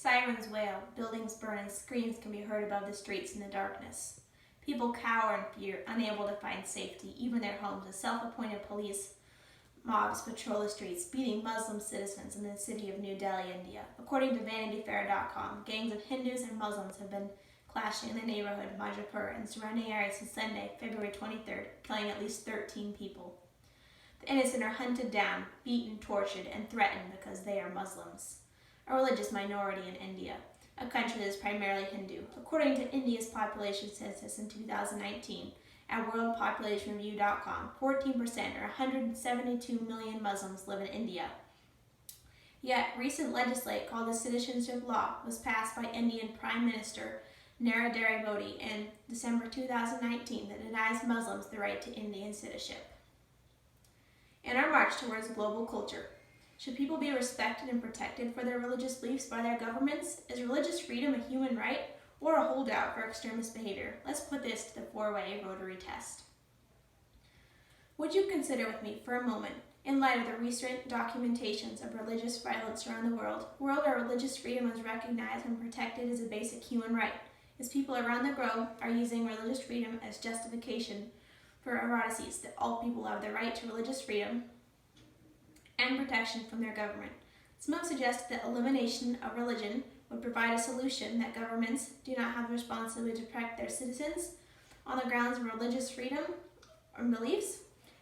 Sirens wail, buildings burn, and screams can be heard above the streets in the darkness. People cower in fear, unable to find safety, even their homes, as self-appointed police mobs patrol the streets, beating Muslim citizens in the city of New Delhi, India. According to VanityFair.com, gangs of Hindus and Muslims have been clashing in the neighborhood of Majapur and surrounding areas since Sunday, February 23rd, killing at least 13 people. The innocent are hunted down, beaten, tortured, and threatened because they are Muslims, a religious minority in India, a country that is primarily Hindu. According to India's population census in 2019, at worldpopulationreview.com, 14% or 172 million Muslims live in India. Yet, recent legislation called the Citizenship Law was passed by Indian Prime Minister Narendra Modi in December 2019 that denies Muslims the right to Indian citizenship. In our march towards global culture, should people be respected and protected for their religious beliefs by their governments? Is religious freedom a human right or a holdout for extremist behavior? Let's put this to the four-way rotary test. Would you consider with me for a moment, in light of the recent documentations of religious violence around the world where religious freedom is recognized and protected as a basic human right, as people around the globe are using religious freedom as justification for heresies that all people have the right to religious freedom and protection from their government. Some have suggested that elimination of religion would provide a solution that governments do not have the responsibility to protect their citizens on the grounds of religious freedom or beliefs.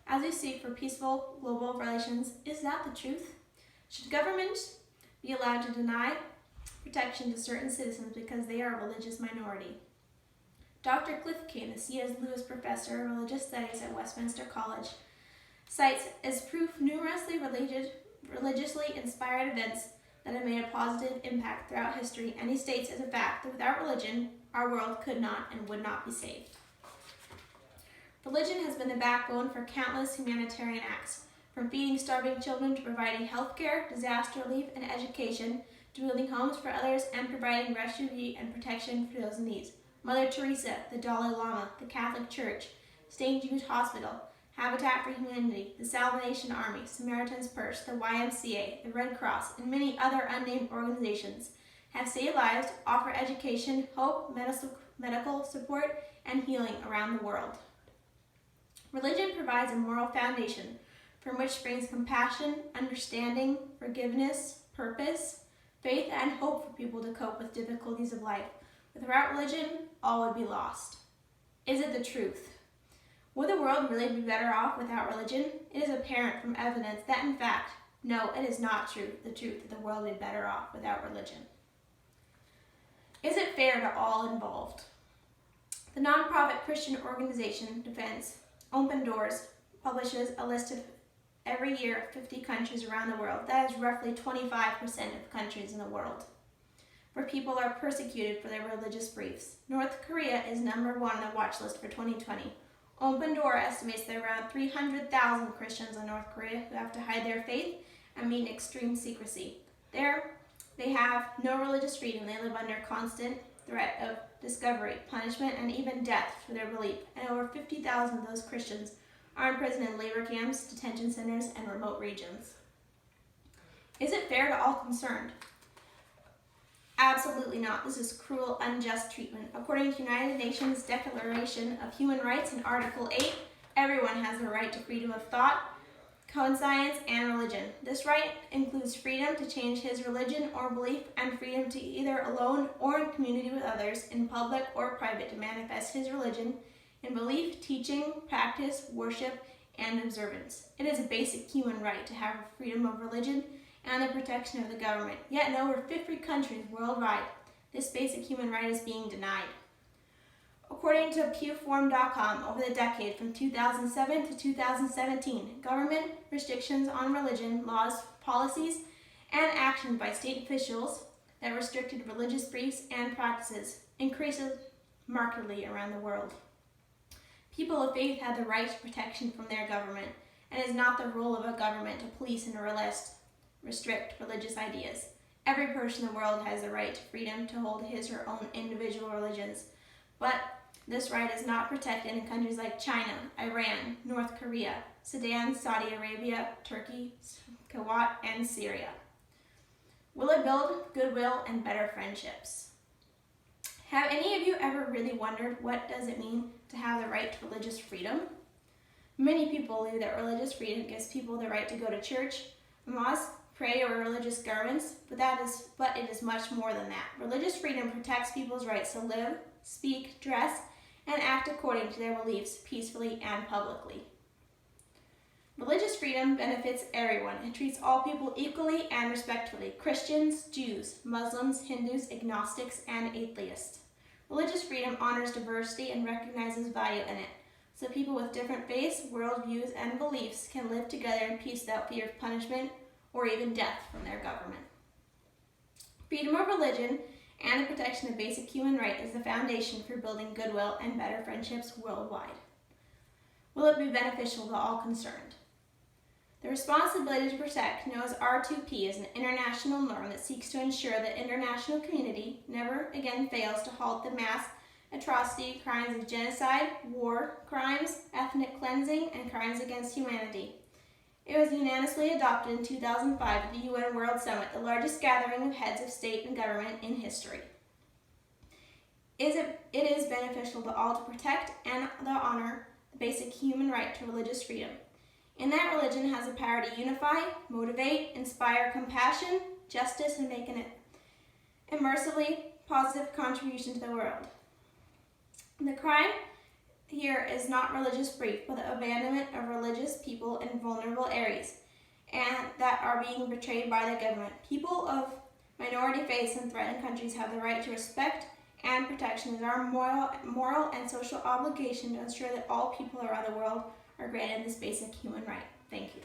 As we seek for peaceful global relations, is that the truth? Should governments be allowed to deny protection to certain citizens because they are a religious minority? Dr. Cliff King, the C.S. Lewis Professor of Religious Studies at Westminster College, cites as proof numerously religiously inspired events that have made a positive impact throughout history, and he states as a fact that without religion, our world could not and would not be saved. Religion has been the backbone for countless humanitarian acts, from feeding starving children to providing health care, disaster relief, and education, to building homes for others and providing refugee and protection for those in need. Mother Teresa, the Dalai Lama, the Catholic Church, St. Jude's Hospital, Habitat for Humanity, the Salvation Army, Samaritan's Purse, the YMCA, the Red Cross, and many other unnamed organizations have saved lives, offer education, hope, medical support, and healing around the world. Religion provides a moral foundation from which springs compassion, understanding, forgiveness, purpose, faith, and hope for people to cope with difficulties of life. Without religion, all would be lost. Is it the truth? Would the world really be better off without religion? It is apparent from evidence that, in fact, no, it is not the truth that the world would be better off without religion. Is it fair to all involved? The nonprofit Christian organization Defense Open Doors publishes a list of every year 50 countries around the world. That is roughly 25% of countries in the world where people are persecuted for their religious beliefs. North Korea is number one on the watch list for 2020. Open Door estimates there are around 300,000 Christians in North Korea who have to hide their faith and meet extreme secrecy. There, they have no religious freedom. They live under constant threat of discovery, punishment, and even death for their belief. And over 50,000 of those Christians are in prison in labor camps, detention centers, and remote regions. Is it fair to all concerned? Absolutely not. This is cruel, unjust treatment. According to United Nations Declaration of Human Rights in Article 8, everyone has the right to freedom of thought, conscience, and religion. This right includes freedom to change his religion or belief and freedom to either alone or in community with others, in public or private, to manifest his religion in belief, teaching, practice, worship, and observance. It is a basic human right to have freedom of religion and the protection of the government. Yet in over 50 countries worldwide, this basic human right is being denied. According to pewforum.com, over the decade from 2007 to 2017, government restrictions on religion, laws, policies, and actions by state officials that restricted religious beliefs and practices increases markedly around the world. People of faith have the right to protection from their government, and it is not the role of a government to police and restrict religious ideas. Every person in the world has the right to freedom to hold his or her own individual religions, but this right is not protected in countries like China, Iran, North Korea, Sudan, Saudi Arabia, Turkey, Kuwait, and Syria. Will it build goodwill and better friendships? Have any of you ever really wondered what does it mean to have the right to religious freedom? Many people believe that religious freedom gives people the right to go to church, mosque, pray, or religious garments, but it is much more than that. Religious freedom protects people's rights to live, speak, dress, and act according to their beliefs peacefully and publicly. Religious freedom benefits everyone. It treats all people equally and respectfully: Christians, Jews, Muslims, Hindus, agnostics, and atheists. Religious freedom honors diversity and recognizes value in it, so people with different faiths, worldviews, and beliefs can live together in peace without fear of punishment or even death from their government. Freedom of religion and the protection of basic human rights is the foundation for building goodwill and better friendships worldwide. Will it be beneficial to all concerned? The responsibility to protect, known as R2P, is an international norm that seeks to ensure that the international community never again fails to halt the mass atrocity, crimes of genocide, war crimes, ethnic cleansing, and crimes against humanity. It was unanimously adopted in 2005 at the UN World Summit, the largest gathering of heads of state and government in history. It is beneficial to all to protect and honor the basic human right to religious freedom. In that religion has the power to unify, motivate, inspire compassion, justice, and make an immersively positive contribution to the world. The crime here is not religious grief, but the abandonment of religious people in vulnerable areas and that are being betrayed by the government. People of minority faiths in threatened countries have the right to respect and protection. It is our moral and social obligation to ensure that all people around the world are granted this basic human right. Thank you.